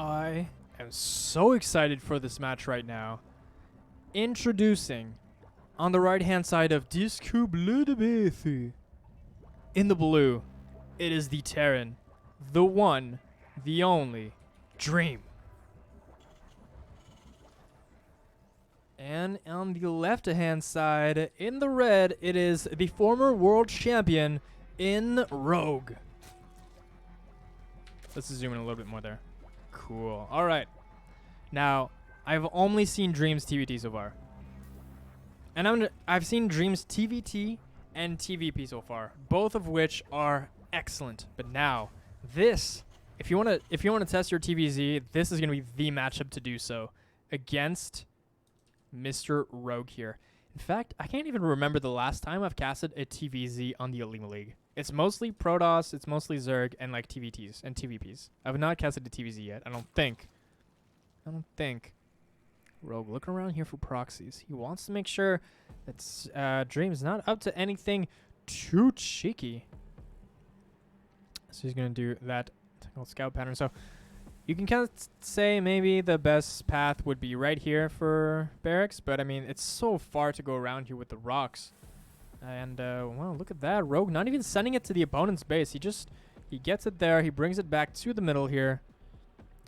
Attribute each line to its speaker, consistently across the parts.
Speaker 1: I am so excited for this match right now. Introducing, on the right-hand side of Disco Bleu de Beth, in the blue, it is the Terran, the one, the only, Dream. And on the left-hand side, in the red, it is the former world champion in Rogue. Let's zoom in a little bit more there. Cool. All right. Now, I've only seen Dream's TVT so far. And I've seen Dream's TVT and TVP so far, both of which are excellent. But now, this, if you want to test your TVZ, this is going to be the matchup to do so against Mr. Rogue here. In fact, I can't even remember the last time I've casted a TVZ on the Olimoleague. It's mostly Protoss, it's mostly Zerg, and like TVTs and TVPs. I have not casted a TVZ yet, I don't think. Rogue looking around here for proxies. He wants to make sure that Dream's not up to anything too cheeky. So he's going to do that technical scout pattern. So you can kind of say maybe the best path would be right here for barracks, but I mean, it's so far to go around here with the rocks. And, well, look at that. Rogue not even sending it to the opponent's base. He gets it there. He brings it back to the middle here.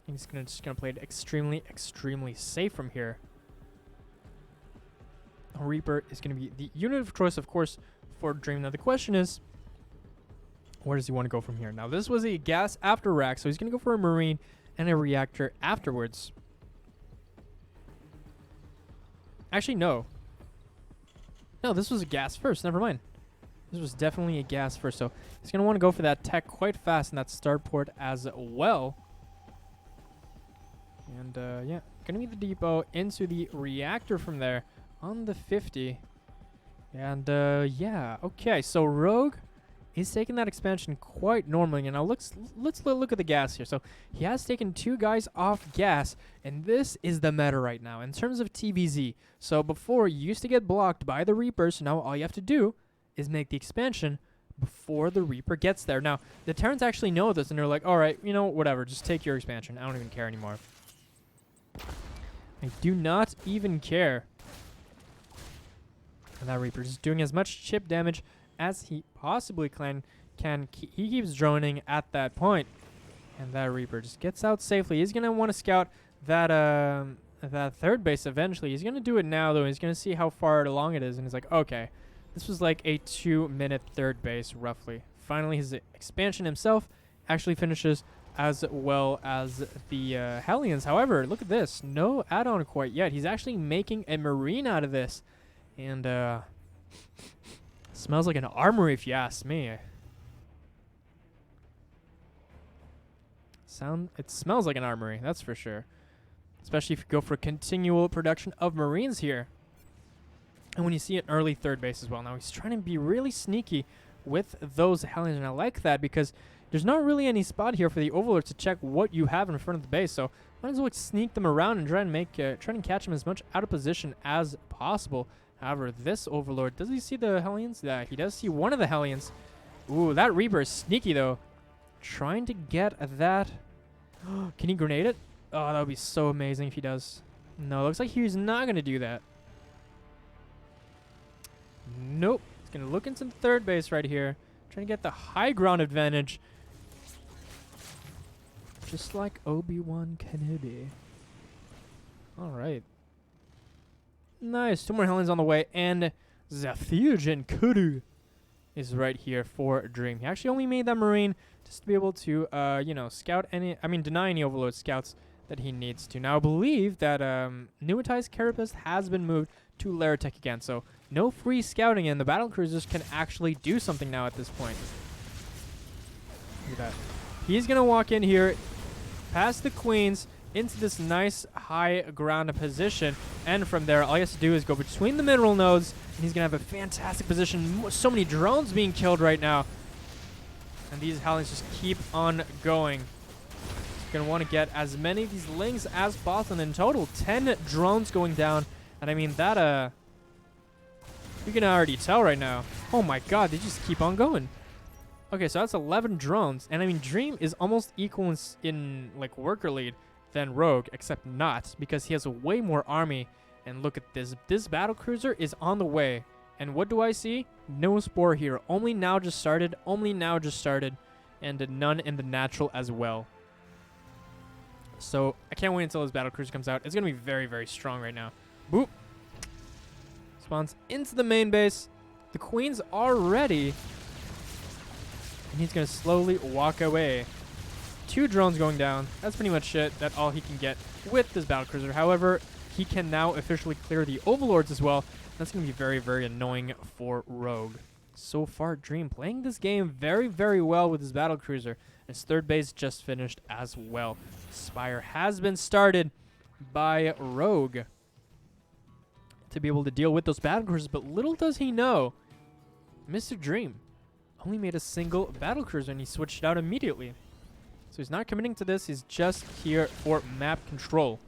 Speaker 1: He's just gonna play it extremely, extremely safe from here. Reaper is gonna be the unit of choice, of course, for Dream. Now the question is, where does he want to go from here? Now this was a gas after rack, so he's gonna go for a marine and a reactor afterwards. Actually, no. No, this was a gas first. Never mind. This was definitely a gas first, so he's gonna want to go for that tech quite fast in that start port as well. And, yeah, going to be the depot into the reactor from there on the 50. And, yeah, okay, so Rogue is taking that expansion quite normally. And now let's look at the gas here. So he has taken 2 guys off gas, and this is the meta right now in terms of TVZ. So before, you used to get blocked by the Reaper, so now all you have to do is make the expansion before the Reaper gets there. Now, the Terrans actually know this, and they're like, all right, you know, whatever, just take your expansion. I don't even care anymore. I do not even care. And that Reaper is doing as much chip damage as he possibly can. He keeps droning at that point. And that Reaper just gets out safely. He's going to want to scout that that third base eventually. He's going to do it now, though. He's going to see how far along it is. And he's like, okay, this was like a 2-minute third base, roughly. Finally, his expansion himself actually finishes as well as the Hellions. However, look at this. No add-on quite yet. He's actually making a Marine out of this. And smells like an armory if you ask me. It smells like an armory, that's for sure. Especially if you go for continual production of Marines here. And when you see an early third base as well. Now he's trying to be really sneaky with those Hellions. And I like that because there's not really any spot here for the Overlord to check what you have in front of the base, so might as well sneak them around and try and catch them as much out of position as possible. However, this Overlord, does he see the Hellions? Yeah, he does see one of the Hellions. Ooh, that Reaper is sneaky though. Trying to get that. Can he grenade it? Oh, that would be so amazing if he does. No, looks like he's not going to do that. Nope. He's going to look into the third base right here. Trying to get the high ground advantage. Just like Obi-Wan Kenobi. Alright. Nice. 2 more Hellions on the way. And Zathirjan Kudu is right here for Dream. He actually only made that Marine just to be able to, you know, deny any Overlord scouts that he needs to. Now, I believe that Pneumatized Carapace has been moved to Laratech again. So, no free scouting, and the battle cruisers can actually do something now at this point. Look at that. He's going to walk in here, past the Queens, into this nice high ground position. And from there, all he has to do is go between the mineral nodes, and he's going to have a fantastic position. So many drones being killed right now. And these Hellions just keep on going. He's going to want to get as many of these Lings as possible. And in total, 10 drones going down. And I mean, that, you can already tell right now. Oh my god, they just keep on going. Okay, so that's 11 drones. And I mean, Dream is almost equal in like worker lead. than Rogue, except not, because he has a way more army. And look at this. This battlecruiser is on the way. And what do I see? No Spore here. Only now just started. Only now just started. And none in the natural as well. So I can't wait until this battlecruiser comes out. It's going to be very, very strong right now. Boop. Spawns into the main base. The queens are ready. And he's going to slowly walk away. 2 drones going down. That's pretty much it. That's all he can get with this battlecruiser. However, he can now officially clear the overlords as well. That's going to be very, very annoying for Rogue. So far, Dream playing this game very, very well with his battlecruiser. His third base just finished as well. Spire has been started by Rogue to be able to deal with those battlecruisers, but little does he know, Mr. Dream only made a single battlecruiser and he switched out immediately. So he's not committing to this. He's just here for map control.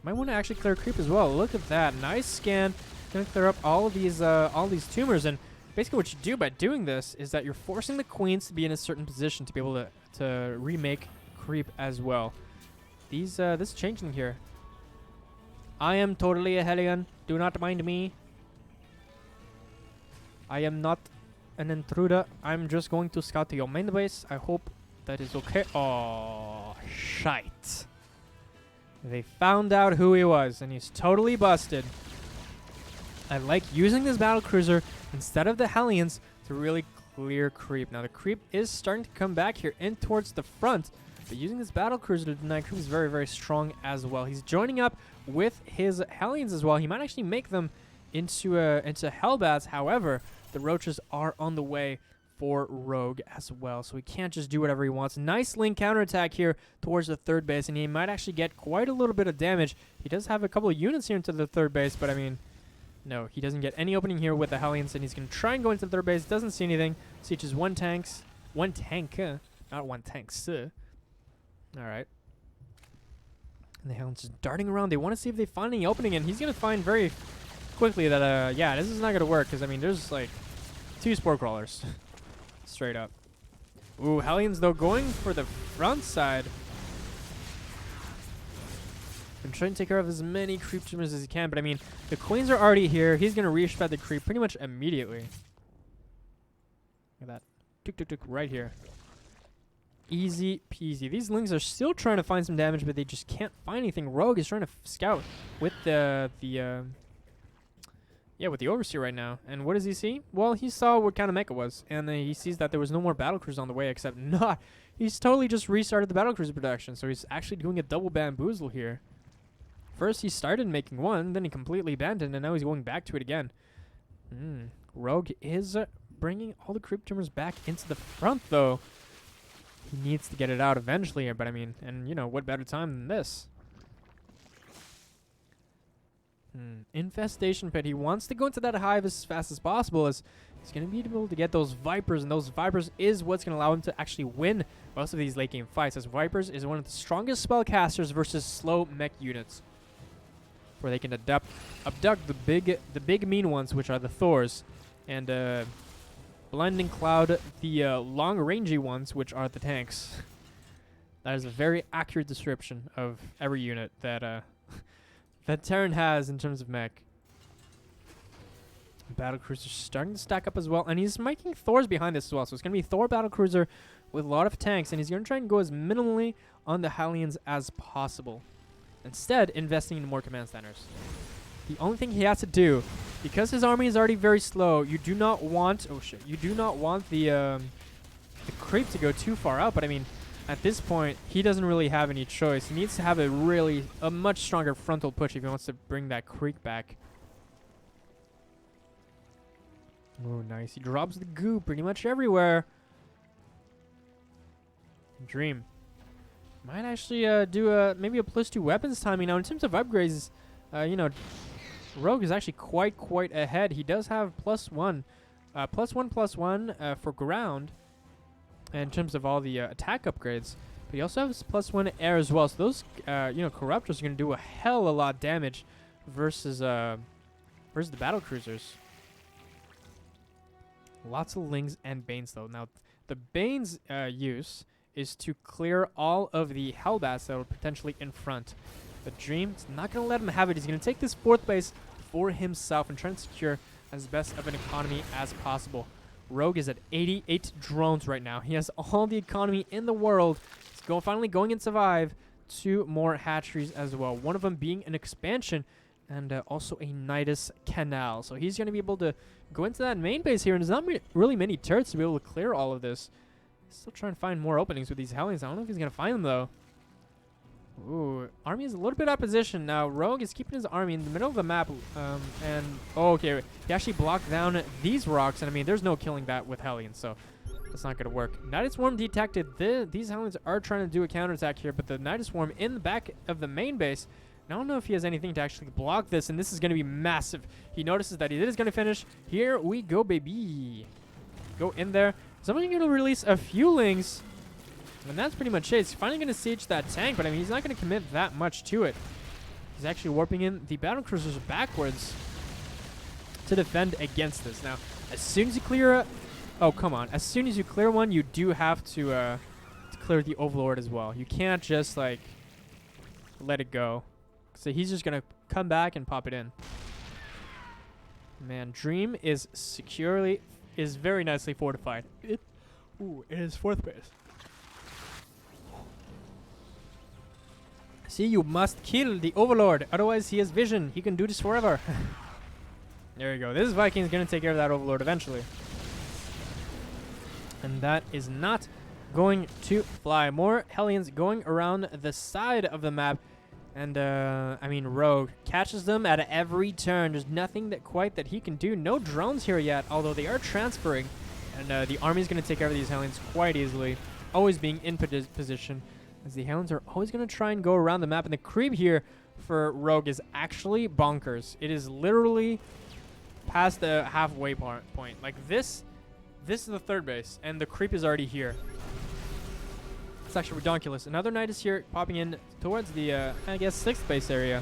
Speaker 1: Might want to actually clear creep as well. Look at that. Nice scan. Gonna clear up all of these tumors. And basically what you do by doing this is that you're forcing the queens to be in a certain position to be able to remake creep as well. This changeling here. I am totally a Hellion. Do not mind me. I am not an intruder. I'm just going to scout to your main base. I hope that is okay. Oh, shite. They found out who he was, and he's totally busted. I like using this battlecruiser instead of the Hellions to really clear creep. Now, the creep is starting to come back here in towards the front, but using this battlecruiser to deny creep is very, very strong as well. He's joining up with his Hellions as well. He might actually make them into Hellbats. However, the Roaches are on the way for Rogue as well, so he can't just do whatever he wants. Nice link counterattack here towards the third base, and he might actually get quite a little bit of damage. He does have a couple of units here into the third base, but I mean, no, he doesn't get any opening here with the Hellions, and he's going to try and go into the third base. Doesn't see anything. Sieges one tank, not one tanks. All right. And the Hellions just darting around. They want to see if they find any opening, and he's going to find very quickly that, yeah, this is not going to work, because, I mean, there's, like, 2 Spore Crawlers. Straight up. Ooh, Hellions, though, going for the front side. I'm trying to take care of as many creep tumors as he can, but I mean, the queens are already here. He's going to re-spread the creep pretty much immediately. Look at that. Tuk tuk tuk right here. Easy peasy. These lings are still trying to find some damage, but they just can't find anything. Rogue is trying to scout with with the Overseer right now. And what does he see? Well, he saw what kind of mecha was, and he sees that there was no more battlecruisers on the way, except not. He's totally just restarted the battlecruiser production, so he's actually doing a double bamboozle here. First, he started making one, then he completely abandoned, and now he's going back to it again. Rogue is bringing all the creep tumors back into the front, though. He needs to get it out eventually, but I mean, and you know, what better time than this? Infestation Pit. He wants to go into that hive as fast as possible, as he's going to be able to get those Vipers, and those Vipers is what's going to allow him to actually win most of these late game fights, as Vipers is one of the strongest spellcasters versus slow mech units, where they can abduct the big mean ones, which are the Thors, and Blinding Cloud, the long rangey ones, which are the tanks. That is a very accurate description of every unit that that Terran has in terms of mech. Battlecruiser starting to stack up as well, and he's making Thors behind this as well. So it's going to be Thor battlecruiser with a lot of tanks, and he's going to try and go as minimally on the Hellions as possible, instead investing in more command centers. The only thing he has to do, because his army is already very slow, you do not want the creep to go too far out, but I mean, at this point, he doesn't really have any choice. He needs to have a much stronger frontal push if he wants to bring that creep back. Oh, nice. He drops the goo pretty much everywhere. Dream might actually do maybe a +2 weapons timing. Now, in terms of upgrades, you know, Rogue is actually quite ahead. He does have +1 for ground, in terms of all the attack upgrades, but he also has +1 air as well. So those, Corruptors are going to do a hell of a lot of damage versus the battlecruisers. Lots of Lings and Banes, though. Now, the Bane's use is to clear all of the Hellbats that are potentially in front. But Dream is not going to let him have it. He's going to take this 4th base for himself and try and secure as best of an economy as possible. Rogue is at 88 drones right now. He has all the economy in the world. He's finally going in survive. 2 more hatcheries as well. One of them being an expansion and also a Nidus Canal. So he's going to be able to go into that main base here, and there's not really many turrets to be able to clear all of this. Still trying to find more openings with these Hellions. I don't know if he's going to find them, though. Ooh, army is a little bit out of position. Now, Rogue is keeping his army in the middle of the map. Okay, he actually blocked down these rocks, and I mean, there's no killing that with Hellions, so that's not going to work. Nidus Swarm detected. These Hellions are trying to do a counterattack here, but the Nidus Swarm in the back of the main base, I don't know if he has anything to actually block this, and this is going to be massive. He notices that it is going to finish. Here we go, baby. Go in there. Somebody's going to release a few lings. And that's pretty much it. He's finally going to siege that tank, but I mean, he's not going to commit that much to it. He's actually warping in the battlecruisers backwards to defend against this. Now, as soon as you clear oh, come on. As soon as you clear one, you do have to clear the Overlord as well. You can't just, like, let it go. So he's just going to come back and pop it in. Man, Dream is very nicely fortified. It is 4th base. See, you must kill the Overlord. Otherwise, he has vision. He can do this forever. There you go. This Viking is going to take care of that Overlord eventually. And that is not going to fly. More Hellions going around the side of the map. And, I mean, Rogue catches them at every turn. There's nothing that he can do. No drones here yet, although they are transferring. And the army is going to take care of these Hellions quite easily. Always being in position. As the Hellions are always going to try and go around the map. And the creep here for Rogue is actually bonkers. It is literally past the halfway point. Like, this is the 3rd base. And the creep is already here. It's actually redonkulous. Another Knight is here, popping in towards the, I guess, 6th base area.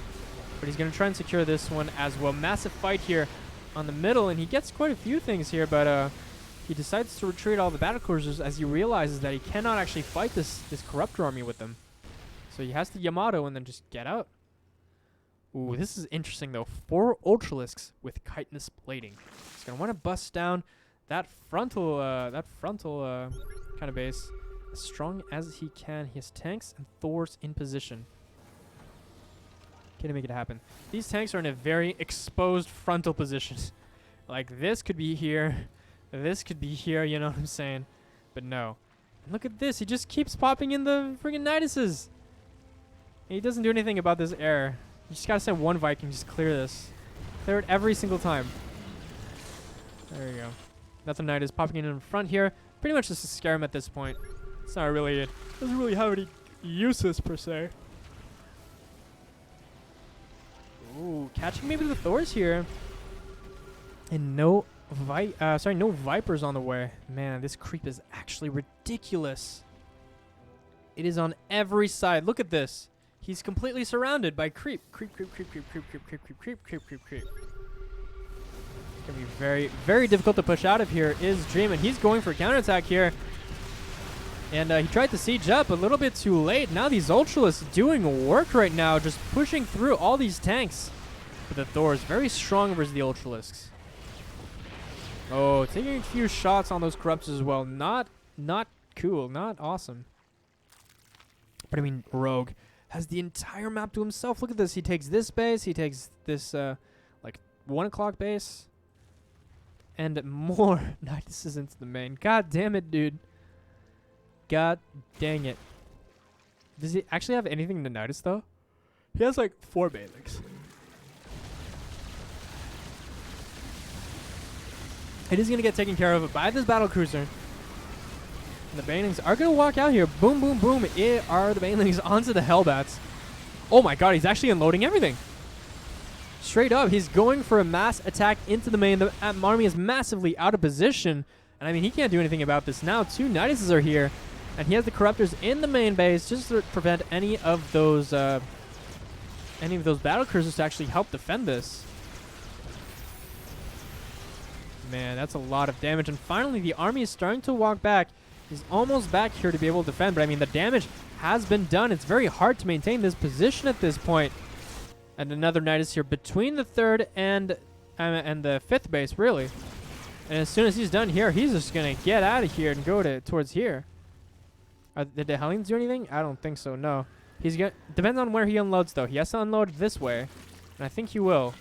Speaker 1: But he's going to try and secure this one as well. Massive fight here on the middle. And he gets quite a few things here, but he decides to retreat all the battlecruisers as he realizes that he cannot actually fight this Corruptor army with them. So he has to Yamato and then just get out. Ooh, this is interesting, though. 4 Ultralisks with chitinous plating. He's going to want to bust down that frontal kind of base as strong as he can. He has tanks and Thors in position. Can he make it happen? These tanks are in a very exposed frontal position. Like, this could be here. This could be here, you know what I'm saying? But no. And look at this. He just keeps popping in the friggin' Niduses. He doesn't do anything about this error. You just gotta send one Viking, just clear this. Clear it every single time. There you go. Another Nidus popping in front here. Pretty much just to scare him at this point. It's not really it. Doesn't really have any uses per se. Ooh, catching maybe the Thors here. And no Vipers on the way. Man, this creep is actually ridiculous. It is on every side. Look at this. He's completely surrounded by creep. Creep. It's gonna be very, very difficult to push out of here. Is Dream, and he's going for a counterattack here. And he tried to siege up a little bit too late. Now these Ultralisks doing work right now, just pushing through all these tanks. But the Thors very strong versus the Ultralisks. Oh, taking a few shots on those Corruptors as well. Not cool. Not awesome. But I mean, Rogue has the entire map to himself. Look at this. He takes this base. He takes this, like, 1 o'clock base. And more Niduses into the main. God damn it, dude. God dang it. Does he actually have anything to Nidus, though? He has, like, 4 Banelings. It is going to get taken care of by this battlecruiser. And the Banelings are going to walk out here. Boom, boom, boom. It are the Banelings onto the Hellbats. Oh my god, he's actually unloading everything. Straight up, he's going for a mass attack into the main. The army is massively out of position. And I mean, he can't do anything about this now. 2 Niduses are here. And he has the Corruptors in the main base just to prevent any of those battlecruisers to actually help defend this. Man, that's a lot of damage. And finally, the army is starting to walk back. He's almost back here to be able to defend, but I mean, the damage has been done. It's very hard to maintain this position at this point. And another knight is here between the 3rd and the 5th base, really. And as soon as he's done here, he's just going to get out of here and go towards here. Did the Hellions do anything? I don't think so, no. Depends on where he unloads, though. He has to unload this way, and I think he will.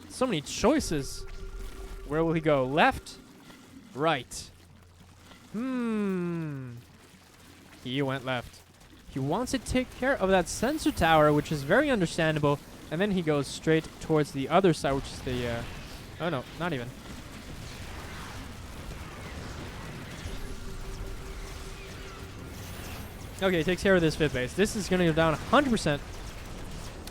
Speaker 1: So many choices. Where will he go? Left? Right? He went left. He wants to take care of that sensor tower, which is very understandable, and then he goes straight towards the other side, which is the... oh, no, not even. Okay, takes care of this 5th base. This is going to go down 100%,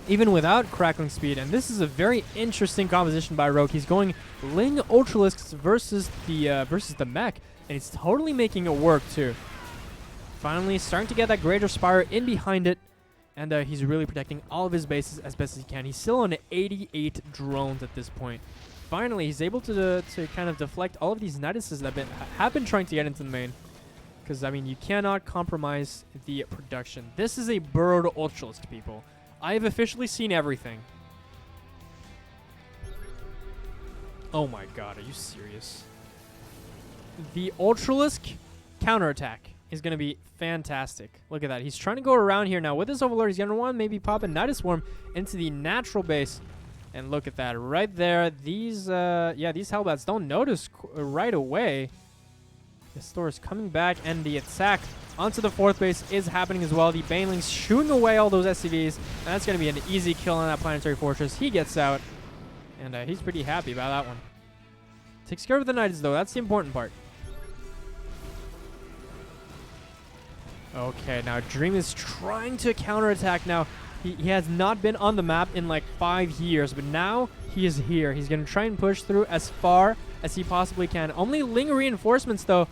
Speaker 1: even without crackling speed. And this is a very interesting composition by Ro4. He's going Ling Ultralisks versus the mech, and he's totally making it work too. Finally, starting to get that Greater Spire in behind it, and he's really protecting all of his bases as best as he can. He's still on 88 drones at this point. Finally, he's able to kind of deflect all of these Niduses that have been trying to get into the main. Because, I mean, you cannot compromise the production. This is a Burrowed Ultralisk, people. I have officially seen everything. Oh my god, are you serious? The Ultralisk counterattack is going to be fantastic. Look at that. He's trying to go around here now. With his Overlord, he's going to want to maybe pop a Nidus Swarm into the natural base. And look at that. Right there. These Hellbats don't notice right away. This Thor is coming back, and the attack onto the 4th base is happening as well. The Banelings shooting away all those SCVs, and that's going to be an easy kill on that Planetary Fortress. He gets out, and he's pretty happy about that one. Takes care of the Knights, though. That's the important part. Okay, now Dream is trying to counterattack now. He has not been on the map in like 5 years, but now he is here. He's going to try and push through as far as he possibly can. Only Ling reinforcements, though,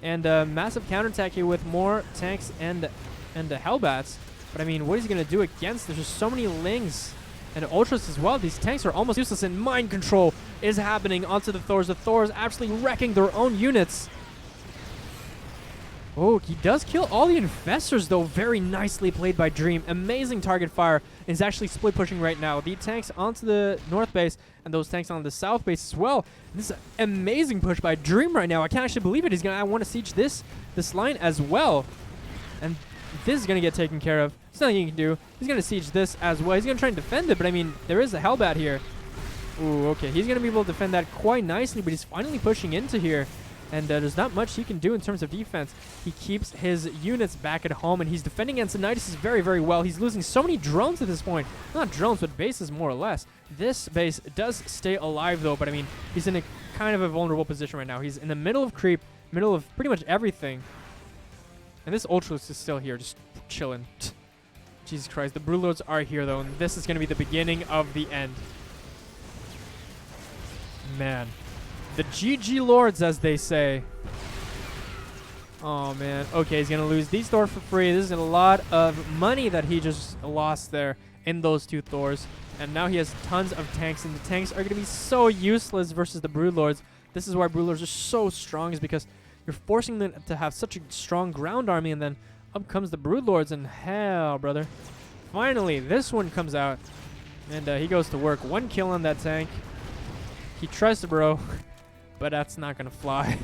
Speaker 1: and massive counterattack here with more tanks and Hellbats. But I mean, what is he going to do against? There's just so many Lings and Ultras as well. These tanks are almost useless, and mind control is happening onto the Thors. The Thors absolutely wrecking their own units. Oh, he does kill all the Infestors, though. Very nicely played by Dream. Amazing target fire. Is actually split pushing right now. The tanks onto the north base and those tanks on the south base as well. This is an amazing push by Dream right now. I can't actually believe it. He's going to want to siege this line as well. And this is going to get taken care of. There's nothing he can do. He's going to siege this as well. He's going to try and defend it, but I mean, there is a Hellbat here. Ooh, okay. He's going to be able to defend that quite nicely, but he's finally pushing into here. And there's not much he can do in terms of defense. He keeps his units back at home, and he's defending against the Nidus very, very well. He's losing so many drones at this point. Not drones, but bases more or less. This base does stay alive, though, but I mean, he's in a kind of a vulnerable position right now. He's in the middle of creep, middle of pretty much everything. And this Ultralisk is still here, just chilling. Jesus Christ, the Broodlords are here, though, and this is going to be the beginning of the end. Man. The GG Lords, as they say. Oh, man. Okay, he's going to lose these Thor for free. This is a lot of money that he just lost there in those 2 Thors. And now he has tons of tanks, and the tanks are going to be so useless versus the Broodlords. This is why Broodlords are so strong, is because you're forcing them to have such a strong ground army, and then up comes the Broodlords, and hell, brother. Finally, this one comes out, and he goes to work. 1 kill on that tank. He tries to bro. But that's not going to fly.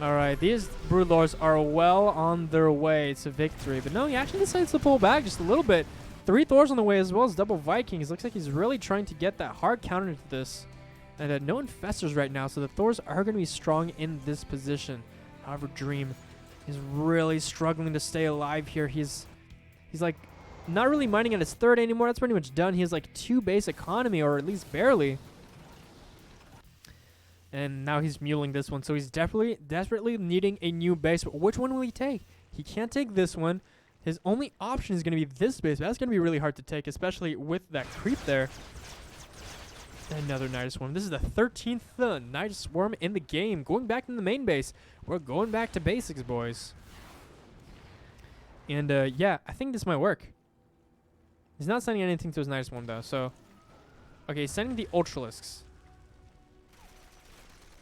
Speaker 1: Alright, these Broodlords are well on their way to victory. But no, he actually decides to pull back just a little bit. 3 Thors on the way as well as double Vikings. Looks like he's really trying to get that hard counter to this. And no Infestors right now, so the Thors are going to be strong in this position. However, Dream is really struggling to stay alive here. He's like not really mining at his 3rd anymore. That's pretty much done. He has like 2 base economy, or at least barely. And now he's muling this one, so he's desperately needing a new base. But which one will he take? He can't take this one. His only option is going to be this base, but that's going to be really hard to take, especially with that creep there. Another Nidus Swarm. This is the 13th Nidus Swarm in the game. Going back to the main base. We're going back to basics, boys. And yeah, I think this might work. He's not sending anything to his Nidus Swarm, though. So, okay, he's sending the Ultralisks.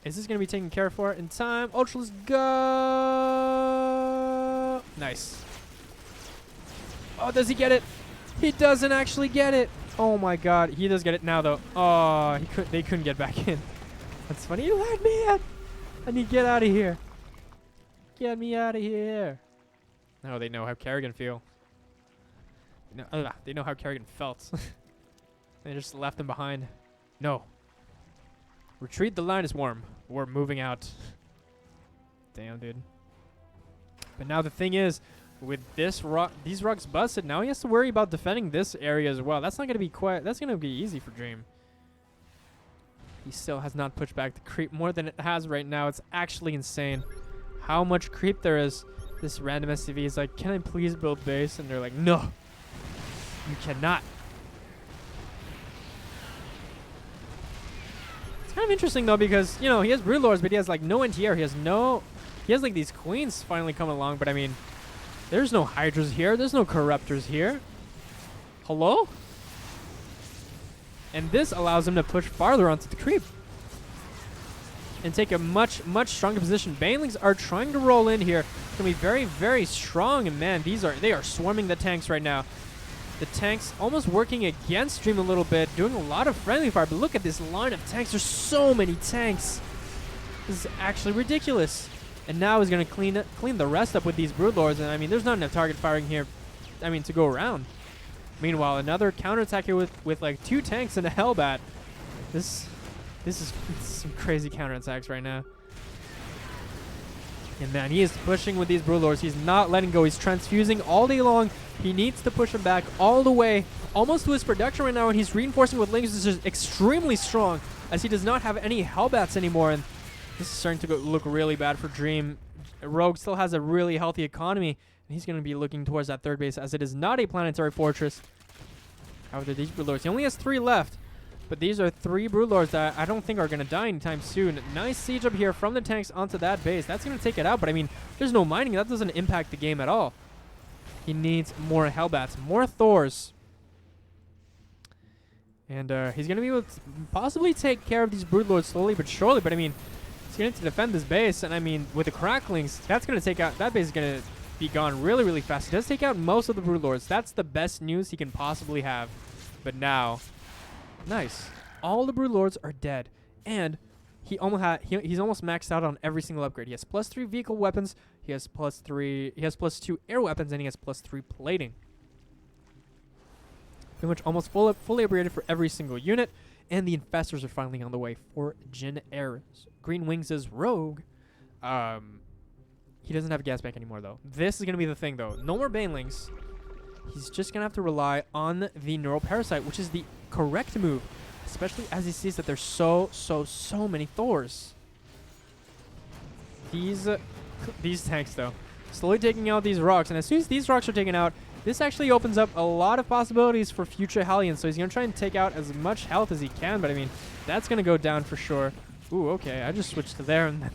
Speaker 1: Is this going to be taken care for in time? Ultra, let's go. Nice. Oh, does he get it? He doesn't actually get it. Oh my god. He does get it now, though. Oh, they couldn't get back in. That's funny. You let me in. I need to get out of here. Get me out of here. No, they know how Kerrigan feel. No, they know how Kerrigan felt. They just left him behind. No. Retreat, the line is warm. We're moving out. Damn, dude. But now the thing is, with these rocks busted, now he has to worry about defending this area as well. That's not going to be that's going to be easy for Dream. He still has not pushed back the creep more than it has right now. It's actually insane how much creep there is. This random SCV is like, can I please build base? And they're like, no, you cannot. It's kind of interesting though, because, you know, he has Broodlords, but he has like no NTR. He has like these queens finally coming along, but I mean, there's no Hydras here. There's no Corruptors here. Hello? And this allows him to push farther onto the creep and take a much stronger position. Banelings are trying to roll in here. It's going to be very, very strong. And man, they are swarming the tanks right now. The tanks almost working against Dream a little bit, doing a lot of friendly fire. But look at this line of tanks. There's so many tanks. This is actually ridiculous. And now he's going to clean the rest up with these Broodlords. And I mean, there's not enough target firing here, I mean, to go around. Meanwhile, another counterattack here with like 2 tanks and a Hellbat. This is some crazy counterattacks right now. And man, he is pushing with these Broodlords. He's not letting go. He's transfusing all day long. He needs to push him back all the way, almost to his production right now. And he's reinforcing with Lings, which is extremely strong, as he does not have any Hellbats anymore. And this is starting to look really bad for Dream. Rogue still has a really healthy economy, and he's going to be looking towards that third base, as it is not a planetary fortress. However, these Broodlords, he only has 3 left, but these are 3 Broodlords that I don't think are going to die anytime soon. Nice siege up here from the tanks onto that base. That's going to take it out, but I mean, there's no mining. That doesn't impact the game at all. He needs more Hellbats, more Thors. And he's going to be able to possibly take care of these Broodlords slowly but surely, but I mean, he's going to defend this base, and I mean, with the Cracklings, that's going to take out, that base is going to be gone really, really fast. He does take out most of the Broodlords. That's the best news he can possibly have. But now, nice. All the Broodlords are dead, and he's almost maxed out on every single upgrade. He has +3 vehicle weapons, he has +2 air weapons, and he has +3 plating. Pretty much almost fully upgraded for every single unit. And the Infestors are finally on the way for Jin Air. Green Wings' Rogue. He doesn't have a gas bank anymore, though. This is going to be the thing, though. No more Banelings. He's just going to have to rely on the Neural Parasite, which is the correct move, especially as he sees that there's so many Thors. These tanks, though, slowly taking out these rocks. And as soon as these rocks are taken out, this actually opens up a lot of possibilities for future Hellions. So he's going to try and take out as much health as he can. But, I mean, that's going to go down for sure. Ooh, okay. I just switched to there, and then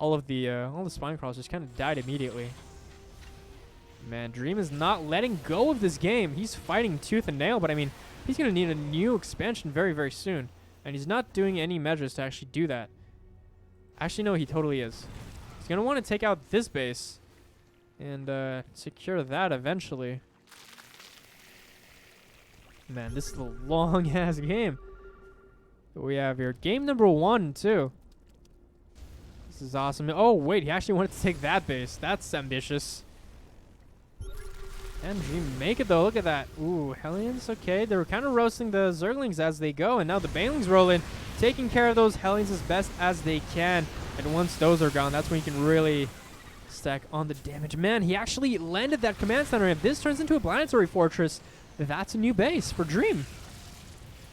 Speaker 1: all the Spine Crawlers just kind of died immediately. Man, Dream is not letting go of this game. He's fighting tooth and nail, but, I mean, he's going to need a new expansion very, very soon. And he's not doing any measures to actually do that. Actually, no, he totally is. He's going to want to take out this base and secure that eventually. Man, this is a long-ass game that we have here. Game number 1, too. This is awesome. Oh, wait, he actually wanted to take that base. That's ambitious. And Dream make it, though. Look at that. Ooh, Hellions, okay. They were kind of roasting the Zerglings as they go, and now the Banelings roll in, taking care of those Hellions as best as they can. And once those are gone, that's when you can really stack on the damage. Man, he actually landed that command center. If this turns into a planetary fortress, that's a new base for Dream.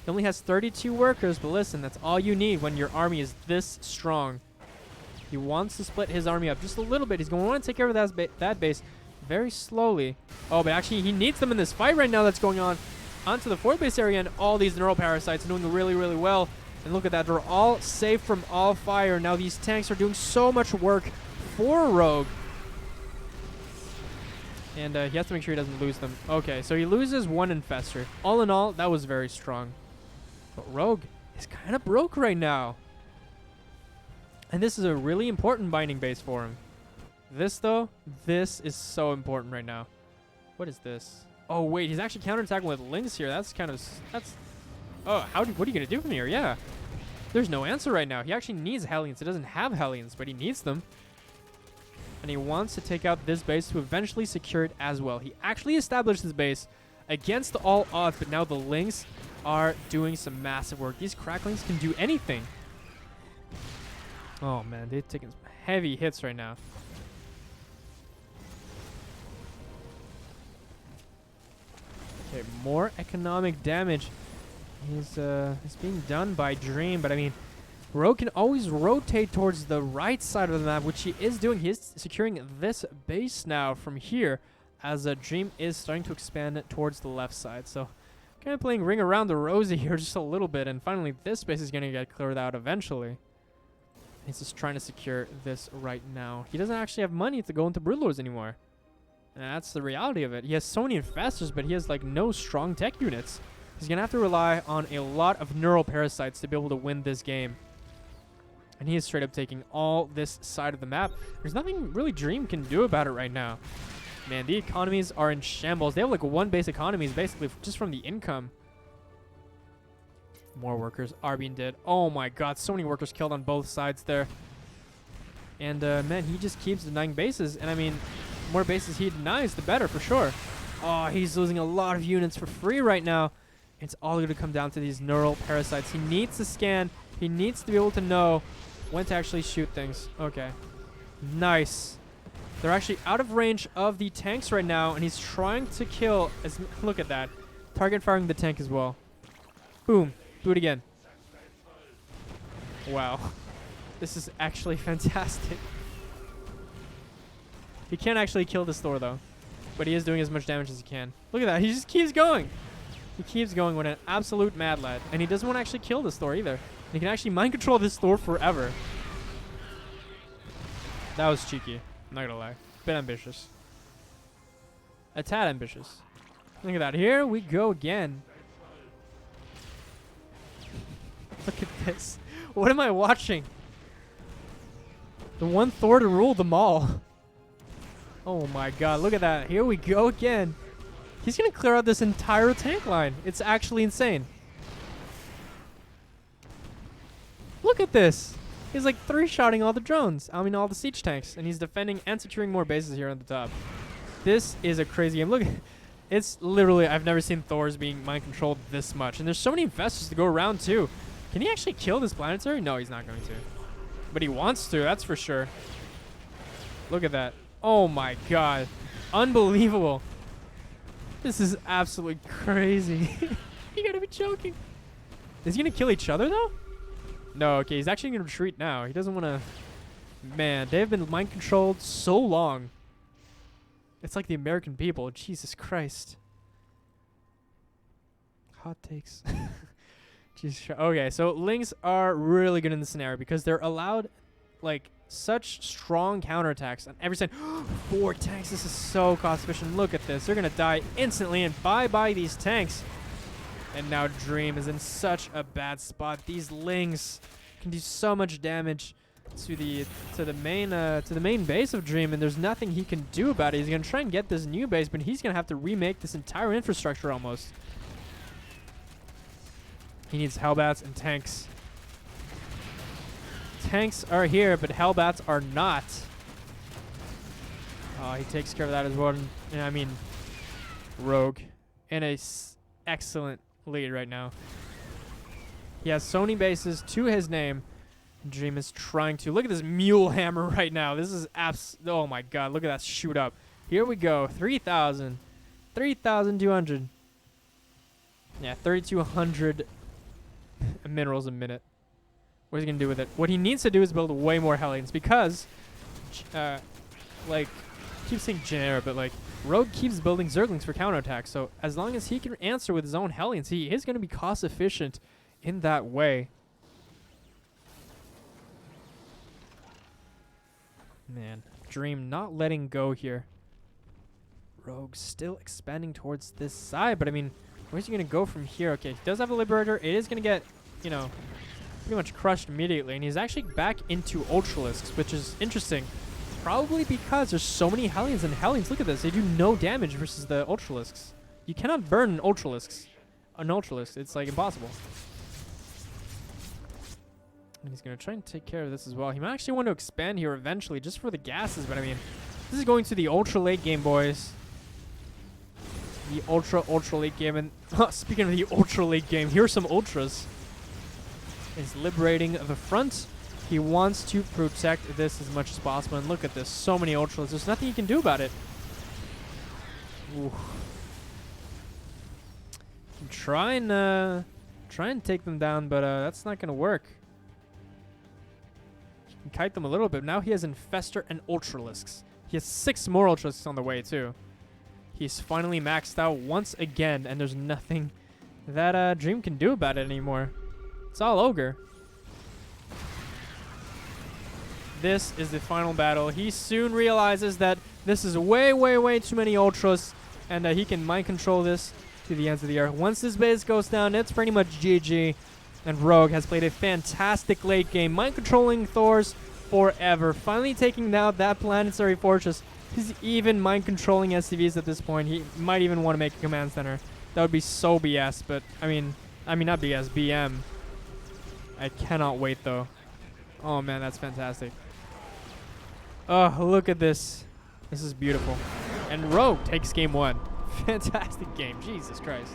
Speaker 1: He only has 32 workers, but listen, that's all you need when your army is this strong. He wants to split his army up just a little bit. He's going to want to take care of that base very slowly. Oh, but actually, he needs them in this fight right now that's going on onto the 4th base area, and all these Neural Parasites are doing really, really well. And look at that. They're all safe from all fire. Now these tanks are doing so much work for Rogue. And he has to make sure he doesn't lose them. Okay, so he loses 1 Infestor. All in all, that was very strong. But Rogue is kind of broke right now. And this is a really important binding base for him. This, though, this is so important right now. What is this? Oh, wait, he's actually counterattacking with Lynx here. That's kind of... That's... Oh, what are you going to do from here? Yeah. There's no answer right now. He actually needs Hellions. He doesn't have Hellions, but he needs them. And he wants to take out this base to eventually secure it as well. He actually established this base against all odds, but now the Lynx are doing some massive work. These Cracklings can do anything. Oh, man, they're taking some heavy hits right now. Okay, more economic damage is being done by Dream, but I mean, Ro can always rotate towards the right side of the map, which he is doing. He is securing this base now from here, as Dream is starting to expand towards the left side. So, kind of playing ring around the rosy here just a little bit, and finally this base is going to get cleared out eventually. He's just trying to secure this right now. He doesn't actually have money to go into Broodlords anymore. And that's the reality of it. He has so many infestors, but he has like no strong tech units. He's going to have to rely on a lot of neural parasites to be able to win this game. And he is straight up taking all this side of the map. There's nothing really Dream can do about it right now. Man, the economies are in shambles. They have like one base economies basically just from the income. More workers are being dead. Oh my god, so many workers killed on both sides there. And man, he just keeps denying bases. And I mean, the more bases he denies, the better for sure. Oh, he's losing a lot of units for free right now. It's all going to come down to these neural parasites. He needs to scan. He needs to be able to know when to actually shoot things. Okay. Nice. They're actually out of range of the tanks right now, and he's trying to kill... Look at that. Target firing the tank as well. Boom. Do it again. Wow. This is actually fantastic. He can't actually kill this Thor, though. But he is doing as much damage as he can. Look at that. He just keeps going. He keeps going with an absolute mad lad. And he doesn't want to actually kill this Thor either. And he can actually mind control this Thor forever. That was cheeky. I'm not gonna lie. Bit ambitious. A tad ambitious. Look at that. Here we go again. Look at this. What am I watching? The one Thor to rule them all. Oh my god. Look at that. Here we go again. He's going to clear out this entire tank line. It's actually insane. Look at this. He's like three-shotting all the drones. I mean, all the siege tanks. And he's defending and securing more bases here on the top. This is a crazy game. Look, it's literally, I've never seen Thors being mind-controlled this much. And there's so many infestors to go around, too. Can he actually kill this planetary? No, he's not going to. But he wants to, that's for sure. Look at that. Oh, my God. Unbelievable. This is absolutely crazy. You gotta be joking. Is he gonna kill each other, though? No, okay, he's actually gonna retreat now. He doesn't want to... Man, they've been mind-controlled so long. It's like the American people. Jesus Christ. Hot takes. Jesus. Okay, so Lynx are really good in this scenario because they're allowed, like, such strong counterattacks on every side. 4 tanks. This is so cost efficient. Look at this. They're going to die instantly, and bye-bye these tanks. And now Dream is in such a bad spot. These Lynx can do so much damage to the main base of Dream, and there's nothing he can do about it. He's going to try and get this new base, but he's going to have to remake this entire infrastructure almost. He needs Hellbats and tanks. Tanks are here, but Hellbats are not. Oh, he takes care of that as well. And I mean, Rogue in a excellent lead right now. He has so many bases to his name. Dream is trying to. Look at this mule hammer right now. This is oh my god. Look at that shoot up. Here we go. 3,000. 3,200. Yeah, 3,200 minerals a minute. What is he going to do with it? What he needs to do is build way more Hellions because, like, I keep saying Genera, but, like, Rogue keeps building Zerglings for counterattacks. So as long as he can answer with his own Hellions, he is going to be cost efficient in that way. Man, Dream not letting go here. Rogue still expanding towards this side, but I mean, where's he going to go from here? Okay, he does have a Liberator. It is going to get, you know, pretty much crushed immediately, and he's actually back into Ultralisks, which is interesting. Probably because there's so many Hellions, and Hellions, look at this, they do no damage versus the Ultralisks. You cannot burn an Ultralisk. It's like impossible. And he's going to try and take care of this as well. He might actually want to expand here eventually just for the gases, but I mean, this is going to the ultra late game, boys. The ultra late game. And speaking of the ultra late game, here's some ultras. He's liberating the front. He wants to protect this as much as possible. And look at this, so many ultras. There's nothing you can do about it. Ooh. Try and take them down, but that's not gonna work. He can kite them a little bit. Now he has Infestor and Ultralisks. He has 6 more Ultralisks on the way too. He's finally maxed out once again, and there's nothing that Dream can do about it anymore. It's all Ogre. This is the final battle. He soon realizes that this is way, way, way too many Ultras, and he can mind control this to the ends of the earth. Once this base goes down, it's pretty much GG. And Rogue has played a fantastic late game, mind controlling Thors forever. Finally taking out that planetary fortress. He's even mind controlling SCVs at this point. He might even want to make a command center. That would be so BS, but I mean not BS, BM. I cannot wait though. Oh man, that's fantastic. Oh, look at this. This is beautiful. And Rogue takes game 1. Fantastic game. Jesus Christ.